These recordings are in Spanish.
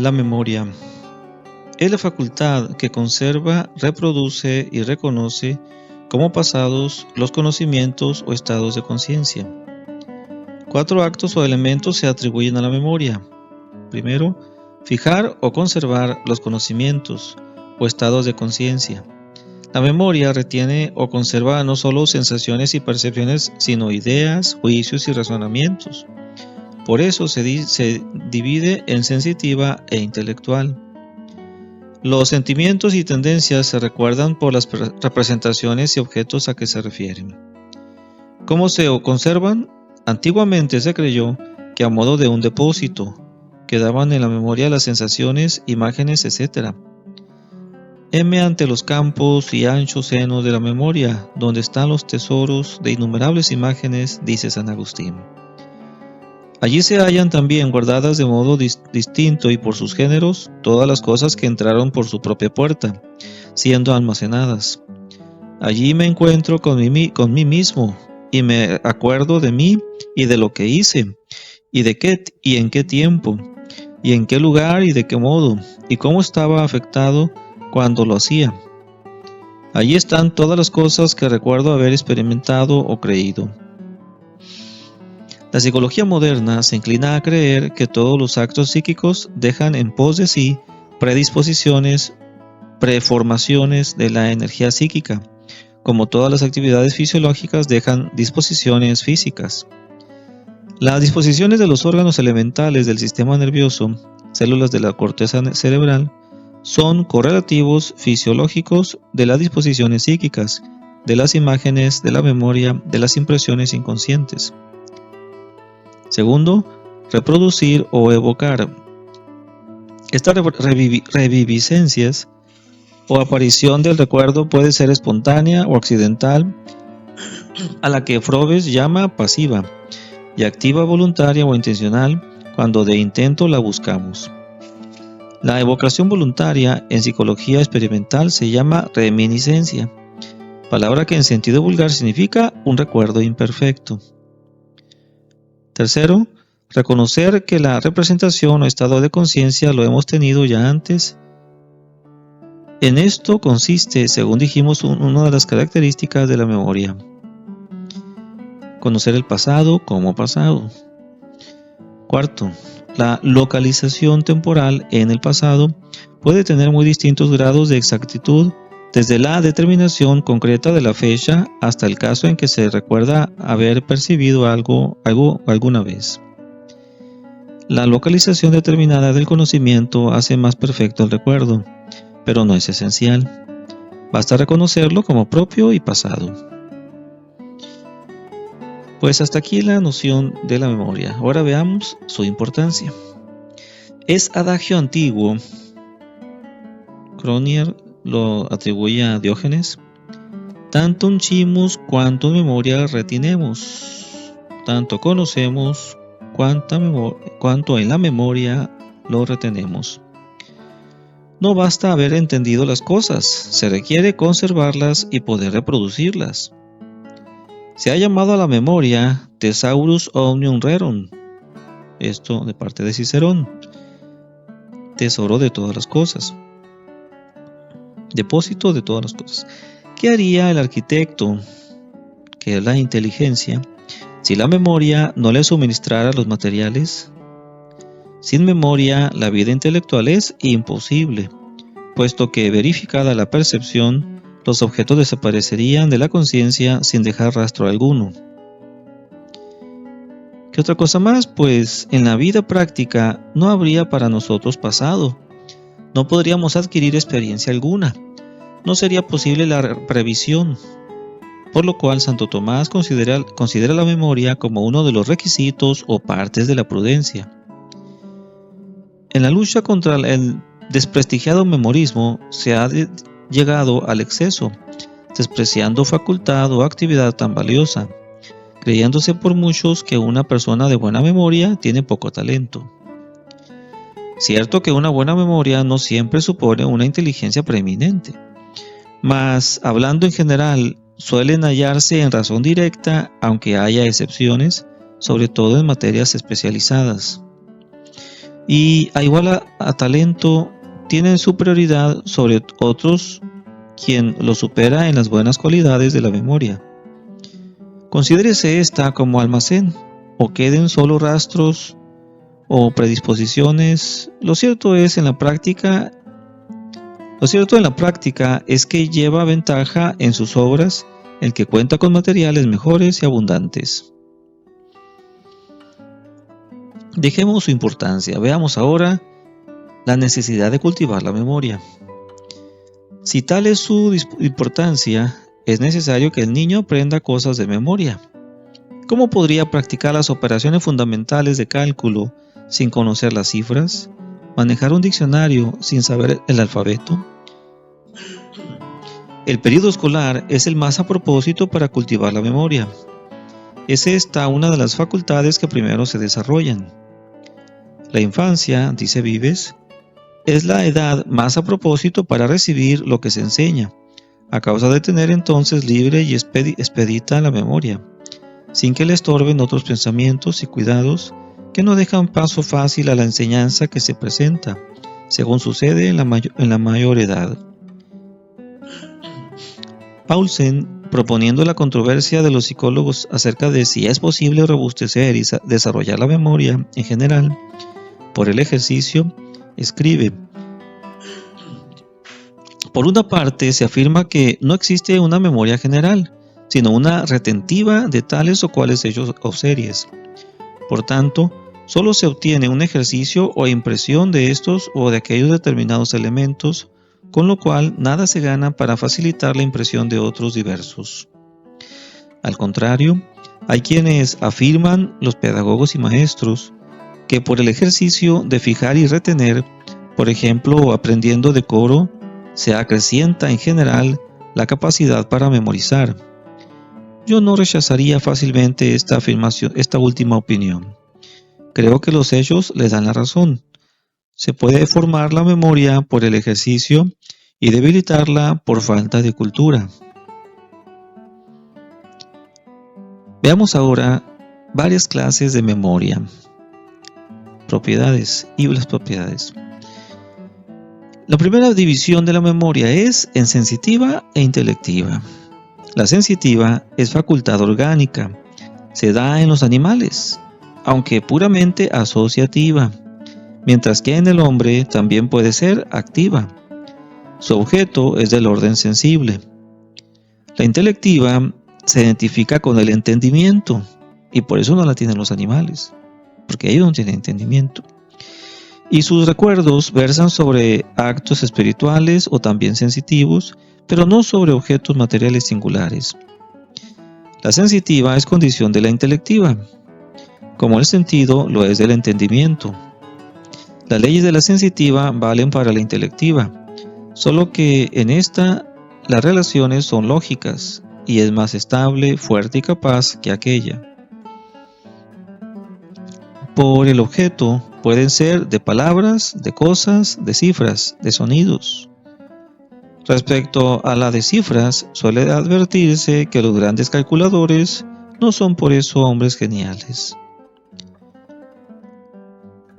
La memoria es la facultad que conserva, reproduce y reconoce como pasados los conocimientos o estados de conciencia. 4 actos o elementos se atribuyen a la memoria. Primero, fijar o conservar los conocimientos o estados de conciencia. La memoria retiene o conserva no solo sensaciones y percepciones, sino ideas, juicios y razonamientos. Por eso se divide en sensitiva e intelectual. Los sentimientos y tendencias se recuerdan por las representaciones y objetos a que se refieren. ¿Cómo se conservan? Antiguamente se creyó que a modo de un depósito quedaban en la memoria las sensaciones, imágenes, etc. Heme ante los campos y anchos senos de la memoria, donde están los tesoros de innumerables imágenes, dice San Agustín. Allí se hallan también guardadas de modo distinto y por sus géneros todas las cosas que entraron por su propia puerta, siendo almacenadas. Allí me encuentro con mí mismo y me acuerdo de mí y de lo que hice, y de qué y en qué tiempo, y en qué lugar y de qué modo, y cómo estaba afectado cuando lo hacía. Allí están todas las cosas que recuerdo haber experimentado o creído. La psicología moderna se inclina a creer que todos los actos psíquicos dejan en pos de sí predisposiciones, preformaciones de la energía psíquica, como todas las actividades fisiológicas dejan disposiciones físicas. Las disposiciones de los órganos elementales del sistema nervioso, células de la corteza cerebral, son correlativos fisiológicos de las disposiciones psíquicas, de las imágenes, de la memoria, de las impresiones inconscientes. Segundo, reproducir o evocar. Estas reviviscencias o aparición del recuerdo puede ser espontánea o accidental, a la que Froves llama pasiva, y activa voluntaria o intencional, cuando de intento la buscamos. La evocación voluntaria en psicología experimental se llama reminiscencia, palabra que en sentido vulgar significa un recuerdo imperfecto. Tercero, reconocer que la representación o estado de conciencia lo hemos tenido ya antes. En esto consiste, según dijimos, una de las características de la memoria. Conocer el pasado como pasado. Cuarto, la localización temporal en el pasado puede tener muy distintos grados de exactitud, desde la determinación concreta de la fecha hasta el caso en que se recuerda haber percibido algo alguna vez. La localización determinada del conocimiento hace más perfecto el recuerdo, pero no es esencial. Basta reconocerlo como propio y pasado. Pues hasta aquí la noción de la memoria. Ahora veamos su importancia. Es adagio antiguo. Cronier lo atribuye a Diógenes. Tantum cimus quantum memoria retinemos. Tanto conocemos cuanto en la memoria lo retenemos. No basta haber entendido las cosas, se requiere conservarlas y poder reproducirlas. Se ha llamado a la memoria Thesaurus omnium rerum, esto de parte de Cicerón, tesoro de todas las cosas, depósito de todas las cosas. ¿Qué haría el arquitecto, que es la inteligencia, si la memoria no le suministrara los materiales? Sin memoria, la vida intelectual es imposible, puesto que, verificada la percepción, los objetos desaparecerían de la conciencia sin dejar rastro alguno. ¿Qué otra cosa más? Pues en la vida práctica no habría para nosotros pasado. No podríamos adquirir experiencia alguna. No sería posible la previsión. Por lo cual Santo Tomás considera la memoria como uno de los requisitos o partes de la prudencia. En la lucha contra el desprestigiado memorismo se ha llegado al exceso, despreciando facultad o actividad tan valiosa, creyéndose por muchos que una persona de buena memoria tiene poco talento. Cierto que una buena memoria no siempre supone una inteligencia preeminente, mas, hablando en general, suelen hallarse en razón directa, aunque haya excepciones, sobre todo en materias especializadas. y a igual a talento tienen superioridad sobre otros quien lo supera en las buenas cualidades de la memoria. Considérese esta como almacén, o queden solo rastros o predisposiciones. Lo cierto en la práctica es que lleva ventaja en sus obras el que cuenta con materiales mejores y abundantes. Dejemos su importancia. Veamos ahora la necesidad de cultivar la memoria. Si tal es su importancia, es necesario que el niño aprenda cosas de memoria. ¿Cómo podría practicar las operaciones fundamentales de cálculo sin conocer las cifras? ¿Manejar un diccionario sin saber el alfabeto? El periodo escolar es el más a propósito para cultivar la memoria. Es esta una de las facultades que primero se desarrollan. La infancia, dice Vives, es la edad más a propósito para recibir lo que se enseña, a causa de tener entonces libre y expedita la memoria, sin que le estorben otros pensamientos y cuidados que no dejan paso fácil a la enseñanza que se presenta, según sucede en la mayor edad. Paulsen, proponiendo la controversia de los psicólogos acerca de si es posible robustecer y desarrollar la memoria en general por el ejercicio, escribe: por una parte, se afirma que no existe una memoria general, sino una retentiva de tales o cuales hechos o series. Por tanto, solo se obtiene un ejercicio o impresión de estos o de aquellos determinados elementos, con lo cual nada se gana para facilitar la impresión de otros diversos. Al contrario, hay quienes afirman, los pedagogos y maestros, que por el ejercicio de fijar y retener, por ejemplo, aprendiendo decoro, se acrecienta en general la capacidad para memorizar. Yo no rechazaría fácilmente esta última opinión. Creo que los hechos les dan la razón. Se puede formar la memoria por el ejercicio y debilitarla por falta de cultura. Veamos ahora varias clases de memoria. Propiedades y las propiedades. La primera división de la memoria es en sensitiva e intelectiva. La sensitiva es facultad orgánica, se da en los animales, aunque puramente asociativa, mientras que en el hombre también puede ser activa. Su objeto es del orden sensible. La intelectiva se identifica con el entendimiento, y por eso no la tienen los animales, porque ellos no tienen entendimiento. Y sus recuerdos versan sobre actos espirituales o también sensitivos, pero no sobre objetos materiales singulares. La sensitiva es condición de la intelectiva, como el sentido lo es del entendimiento. Las leyes de la sensitiva valen para la intelectiva, solo que en esta las relaciones son lógicas y es más estable, fuerte y capaz que aquella. Por el objeto pueden ser de palabras, de cosas, de cifras, de sonidos. Respecto a la de cifras, suele advertirse que los grandes calculadores no son por eso hombres geniales.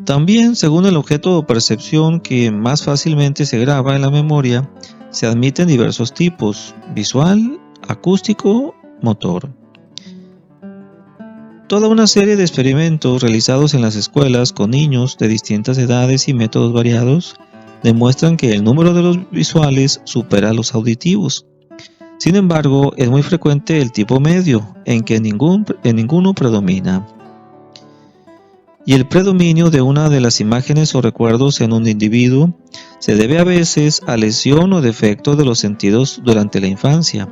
También, según el objeto o percepción que más fácilmente se graba en la memoria, se admiten diversos tipos: visual, acústico, motor. Toda una serie de experimentos realizados en las escuelas con niños de distintas edades y métodos variados demuestran que el número de los visuales supera a los auditivos. Sin embargo, es muy frecuente el tipo medio, en que ninguno predomina. Y el predominio de una de las imágenes o recuerdos en un individuo se debe a veces a lesión o defecto de los sentidos durante la infancia,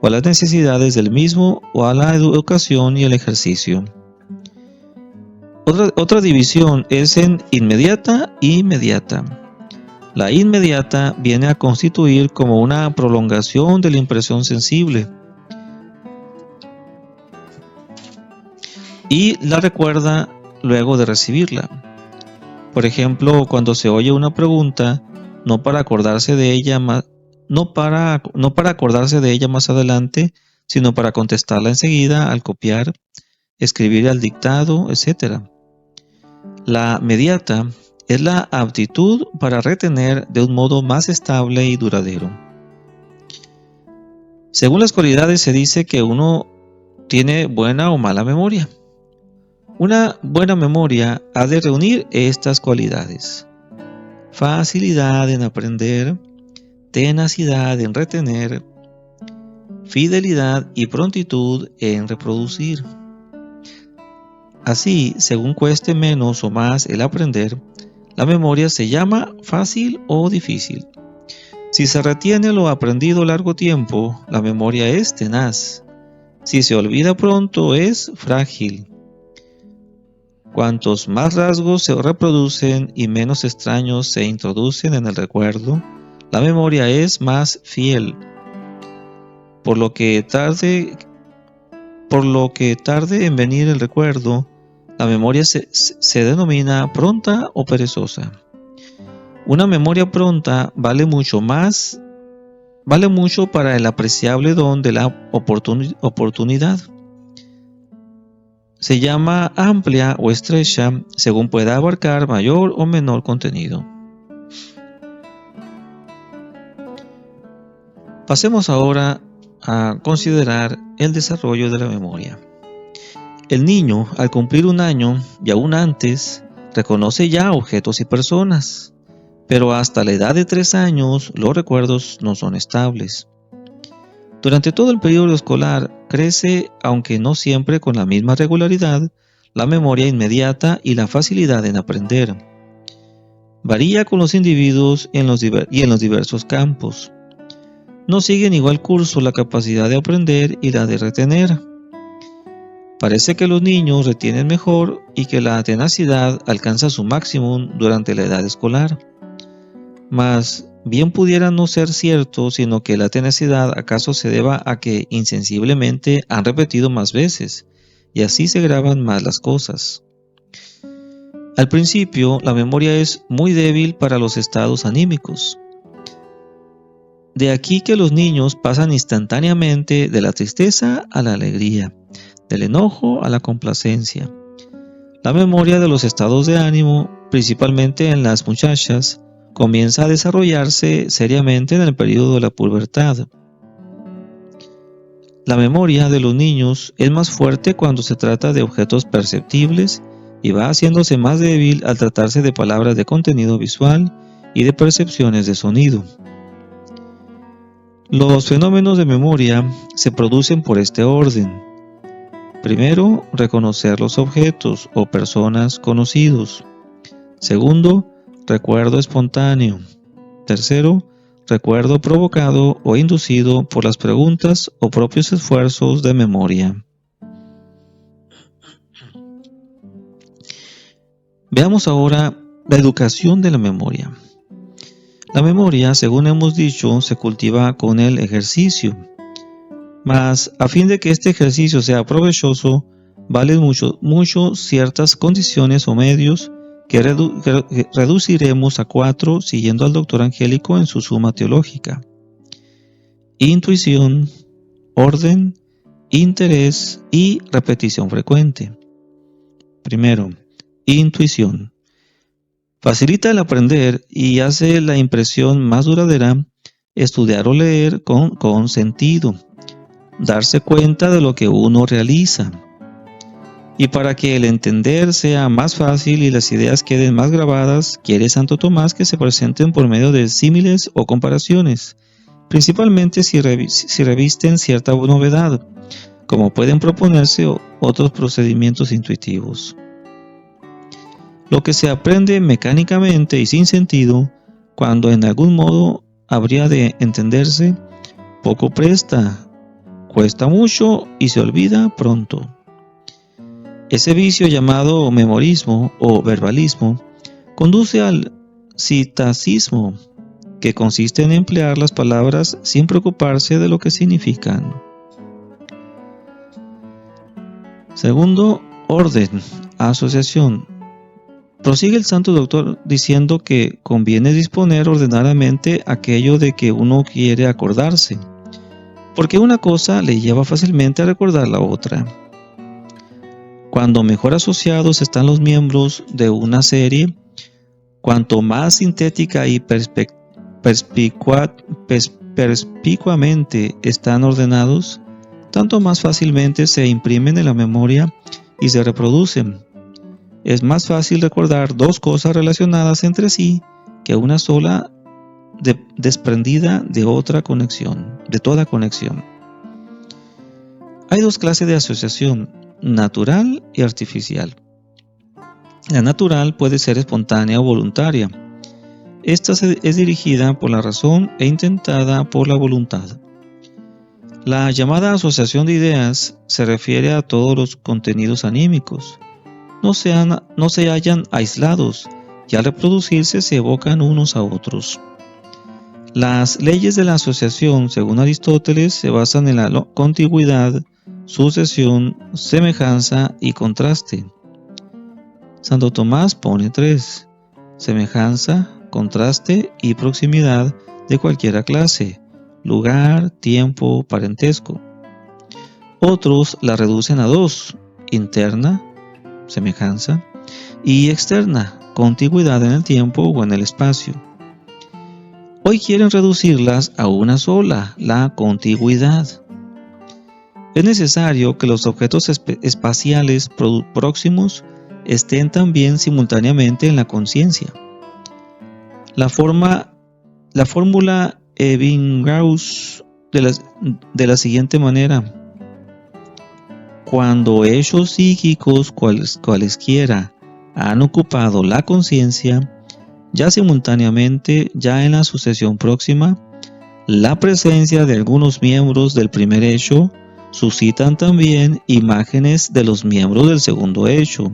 o a las necesidades del mismo, o a la educación y el ejercicio. Otra división es en inmediata y mediata. La inmediata viene a constituir como una prolongación de la impresión sensible y la recuerda luego de recibirla. Por ejemplo, cuando se oye una pregunta, no para acordarse de ella más adelante, sino para contestarla enseguida al copiar, escribir al dictado, etc. La mediata es la aptitud para retener de un modo más estable y duradero. Según las cualidades se dice que uno tiene buena o mala memoria. Una buena memoria ha de reunir estas cualidades: facilidad en aprender, tenacidad en retener, fidelidad y prontitud en reproducir. Así, según cueste menos o más el aprender, la memoria se llama fácil o difícil. Si se retiene lo aprendido largo tiempo, la memoria es tenaz. Si se olvida pronto, es frágil. Cuantos más rasgos se reproducen y menos extraños se introducen en el recuerdo, la memoria es más fiel. Por lo que tarde en venir el recuerdo, la memoria se denomina pronta o perezosa. Una memoria pronta vale mucho para el apreciable don de la oportunidad. Se llama amplia o estrecha según pueda abarcar mayor o menor contenido. Pasemos ahora a considerar el desarrollo de la memoria. El niño, al cumplir 1 año y aún antes, reconoce ya objetos y personas, pero hasta la edad de 3 años los recuerdos no son estables. Durante todo el periodo escolar crece, aunque no siempre con la misma regularidad, la memoria inmediata y la facilidad en aprender. Varía con los individuos y en los diversos campos. No siguen igual curso la capacidad de aprender y la de retener. Parece que los niños retienen mejor y que la tenacidad alcanza su máximo durante la edad escolar. Mas bien pudiera no ser cierto, sino que la tenacidad acaso se deba a que insensiblemente han repetido más veces, y así se graban más las cosas. Al principio, la memoria es muy débil para los estados anímicos. De aquí que los niños pasan instantáneamente de la tristeza a la alegría, del enojo a la complacencia. La memoria de los estados de ánimo, principalmente en las muchachas, comienza a desarrollarse seriamente en el periodo de la pubertad. La memoria de los niños es más fuerte cuando se trata de objetos perceptibles y va haciéndose más débil al tratarse de palabras de contenido visual y de percepciones de sonido. Los fenómenos de memoria se producen por este orden. Primero, reconocer los objetos o personas conocidos. Segundo, recuerdo espontáneo. Tercero, recuerdo provocado o inducido por las preguntas o propios esfuerzos de memoria. Veamos ahora la educación de la memoria. La memoria, según hemos dicho, se cultiva con el ejercicio. Mas, a fin de que este ejercicio sea provechoso, valen mucho ciertas condiciones o medios que reduciremos a 4 siguiendo al doctor Angélico en su suma teológica: intuición, orden, interés y repetición frecuente. Primero, intuición. Facilita el aprender y hace la impresión más duradera estudiar o leer con sentido, darse cuenta de lo que uno realiza. Y para que el entender sea más fácil y las ideas queden más grabadas, quiere Santo Tomás que se presenten por medio de símiles o comparaciones, principalmente si revisten cierta novedad, como pueden proponerse otros procedimientos intuitivos. Lo que se aprende mecánicamente y sin sentido, cuando en algún modo habría de entenderse, poco presta, cuesta mucho y se olvida pronto. Ese vicio llamado memorismo o verbalismo conduce al citacismo, que consiste en emplear las palabras sin preocuparse de lo que significan. Segundo, orden, asociación. Prosigue el santo doctor diciendo que conviene disponer ordenadamente aquello de que uno quiere acordarse, porque una cosa le lleva fácilmente a recordar la otra. Cuando mejor asociados están los miembros de una serie, cuanto más sintética y perspicuamente están ordenados, tanto más fácilmente se imprimen en la memoria y se reproducen. Es más fácil recordar dos cosas relacionadas entre sí que una sola desprendida de otra conexión, de toda conexión. Hay dos clases de asociación, natural y artificial. La natural puede ser espontánea o voluntaria. Esta es dirigida por la razón e intentada por la voluntad. La llamada asociación de ideas se refiere a todos los contenidos anímicos. No se hallan aislados y al reproducirse se evocan unos a otros. Las leyes de la asociación, según Aristóteles, se basan en la contigüidad, sucesión, semejanza y contraste. Santo Tomás pone 3: semejanza, contraste y proximidad de cualquier clase, lugar, tiempo, parentesco. Otros la reducen a 2: interna, semejanza, y externa, contigüidad en el tiempo o en el espacio. Hoy quieren reducirlas a una sola, la contigüidad. Es necesario que los objetos espaciales próximos estén también simultáneamente en la conciencia. La fórmula Ebbinghaus de la siguiente manera: cuando hechos psíquicos cualesquiera han ocupado la conciencia, ya simultáneamente, ya en la sucesión próxima, la presencia de algunos miembros del primer hecho suscitan también imágenes de los miembros del segundo hecho,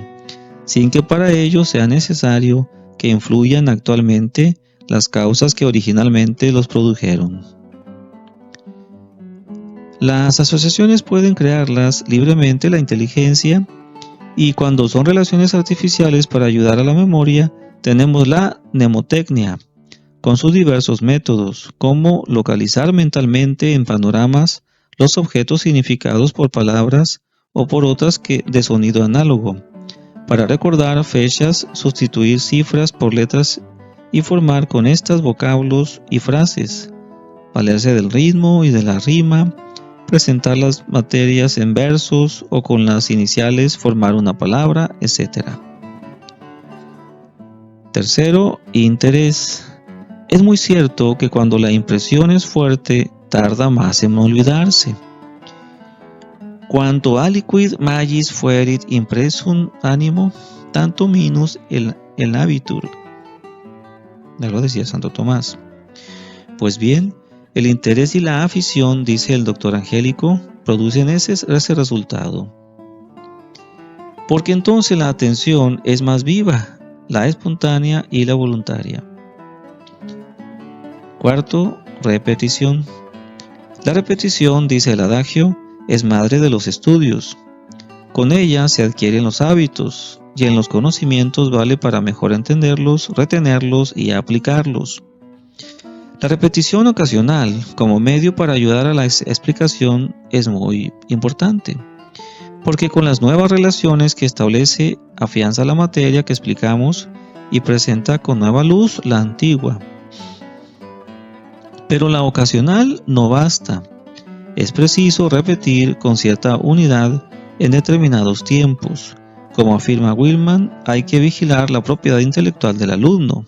sin que para ello sea necesario que influyan actualmente las causas que originalmente los produjeron. Las asociaciones pueden crearlas libremente la inteligencia, y cuando son relaciones artificiales para ayudar a la memoria, tenemos la mnemotecnia, con sus diversos métodos, como localizar mentalmente en panoramas los objetos significados por palabras o por otras de sonido análogo, para recordar fechas, sustituir cifras por letras y formar con estas vocablos y frases, valerse del ritmo y de la rima, presentar las materias en versos o con las iniciales formar una palabra, etc. Tercero, interés. Es muy cierto que cuando la impresión es fuerte, tarda más en olvidarse. Quanto aliquid magis fuerit impressum animo, tanto minus el habitur. Ya lo decía Santo Tomás. Pues bien, el interés y la afición, dice el doctor Angélico, producen ese resultado. Porque entonces la atención es más viva, la espontánea y la voluntaria. Cuarto, repetición. La repetición, dice el adagio, es madre de los estudios. Con ella se adquieren los hábitos, y en los conocimientos vale para mejor entenderlos, retenerlos y aplicarlos. La repetición ocasional, como medio para ayudar a la explicación, es muy importante, porque con las nuevas relaciones que establece, afianza la materia que explicamos y presenta con nueva luz la antigua. Pero la ocasional no basta. Es preciso repetir con cierta unidad en determinados tiempos. Como afirma Willman, hay que vigilar la propiedad intelectual del alumno.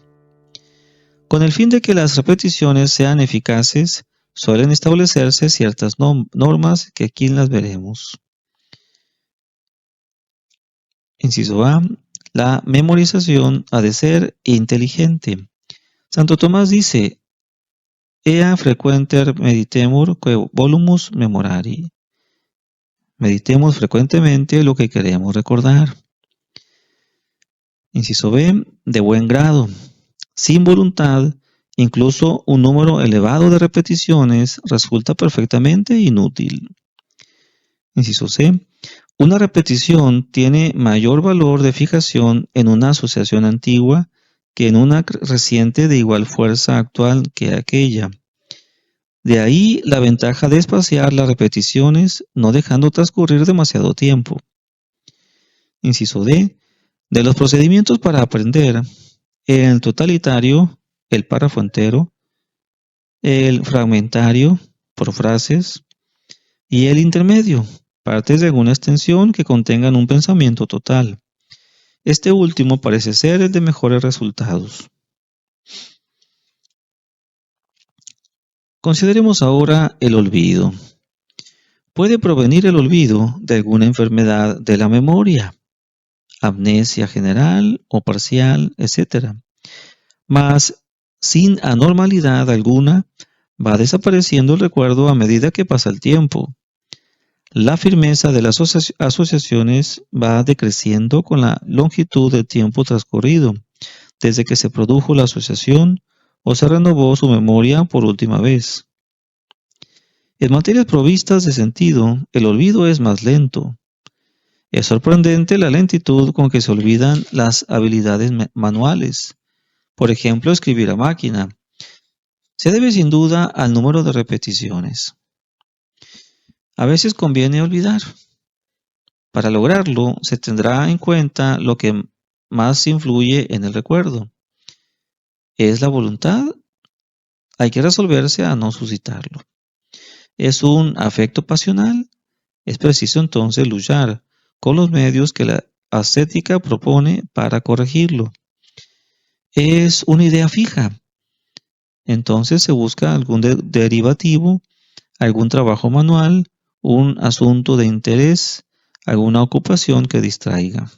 Con el fin de que las repeticiones sean eficaces, suelen establecerse ciertas normas que aquí las veremos. Inciso A. La memorización ha de ser inteligente. Santo Tomás dice: Ea frequenter meditemur que volumus memorari. Meditemos frecuentemente lo que queremos recordar. Inciso B. De buen grado. Sin voluntad, incluso un número elevado de repeticiones resulta perfectamente inútil. Inciso C. Una repetición tiene mayor valor de fijación en una asociación antigua que en una reciente de igual fuerza actual que aquella. De ahí la ventaja de espaciar las repeticiones, no dejando transcurrir demasiado tiempo. Inciso D. De los procedimientos para aprender, el totalitario, el párrafo entero, el fragmentario, por frases, y el intermedio, partes de alguna extensión que contengan un pensamiento total. Este último parece ser el de mejores resultados. Consideremos ahora el olvido. Puede provenir el olvido de alguna enfermedad de la memoria, amnesia general o parcial, etc. Mas, sin anormalidad alguna, va desapareciendo el recuerdo a medida que pasa el tiempo. La firmeza de las asociaciones va decreciendo con la longitud del tiempo transcurrido, desde que se produjo la asociación o se renovó su memoria por última vez. En materias provistas de sentido, el olvido es más lento. Es sorprendente la lentitud con que se olvidan las habilidades manuales. Por ejemplo, escribir a máquina. Se debe sin duda al número de repeticiones. A veces conviene olvidar. Para lograrlo, se tendrá en cuenta lo que más influye en el recuerdo. ¿Es la voluntad? Hay que resolverse a no suscitarlo. ¿Es un afecto pasional? Es preciso entonces luchar con los medios que la ascética propone para corregirlo. ¿Es una idea fija? Entonces se busca algún derivativo, algún trabajo manual, un asunto de interés, alguna ocupación que distraiga.